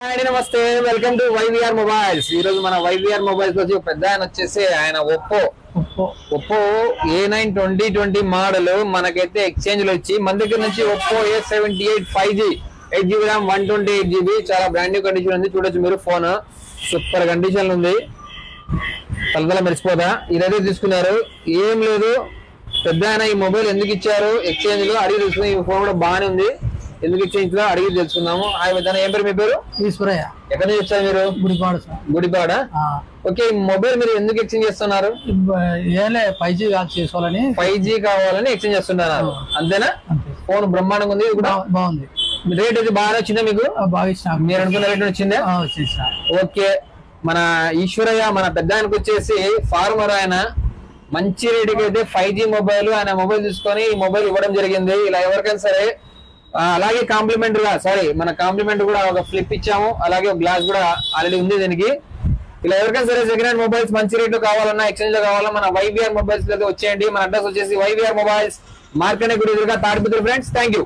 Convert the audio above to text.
అండి నమస్తే, welcome to YVR mobiles. ఈ రోజు మన వైవిఆర్ మొబైల్స్ వచ్చి పెద్ద ఆయన వచ్చేసి ఆయన ఒప్పో A9 2020 మోడల్ మనకైతే ఎక్స్చేంజ్ లో వచ్చి మన దగ్గర నుంచి Oppo A78 5G 8GB RAM 128GB చాలా బ్రాండ్ న్యూ కండిషన్ ఉంది. చూడొచ్చు మీరు, ఫోన్ సూపర్ కండిషన్ ఉంది, తలతల మెరిసిపోదా. ఇదైతే తీసుకున్నారు, ఏం లేదు. పెద్ద ఆయన ఈ మొబైల్ ఎందుకు ఇచ్చారు ఎక్స్చేంజ్ లో అడిగి తెలుసుకుని, ఈ ఫోన్ కూడా బాగానే ఉంది, ఎందుకు ఇచ్చేంజ్ లో అడిగి తెలుసుకుందాము. ఏం పేరు మీ పేరు? ఈశ్వరయ్య. ఎక్కడి నుంచి వచ్చారు మీరు? గుడిపాడ. ఓకే, ఈ మొబైల్ మీరు ఎందుకు ఎక్స్చేంజ్ చేస్తున్నారు? 5G చేసుకోవాలని 5G కావాలని ఎక్స్చేంజ్ చేస్తున్నారు, అంతేనా? ఫోన్ బ్రహ్మాండంగా ఉంది, కూడా బాగుంది. రేట్ అయితే బాగా వచ్చిందా మీకు? బాగా ఇష్టం. మీరు అనుకున్న రేట్ వచ్చిందా? ఓకే, మన ఈశ్వరయ్య మన పెద్ద ఆయనకు వచ్చేసి ఫార్మర్, ఆయన మంచి రేటుకి అయితే 5G మొబైల్ ఆయన మొబైల్ తీసుకొని ఈ మొబైల్ ఇవ్వడం జరిగింది. ఇలా ఎవరికైనా సరే, అలాగే కాంప్లిమెంట్ గా మన కాంప్లిమెంట్ కూడా ఒక ఫ్లిప్ ఇచ్చాము, అలాగే ఒక గ్లాస్ కూడా ఆల్రెడీ ఉంది దీనికి. ఇలా ఎవరికైనా సరే సెకండ్ హ్యాండ్ మొబైల్స్ మంచి రేట్ కావాలన్నా, ఎక్స్చేంజ్ లో కావాలన్నా మన వైవిఆర్ మొబైల్స్ అయితే వచ్చేయండి. మన అడ్రస్ వచ్చేసి వైవిఆర్ మొబైల్స్, మార్కెట్ గుడి ఎదురుగా తాడిపత్రి. Friends, thank you.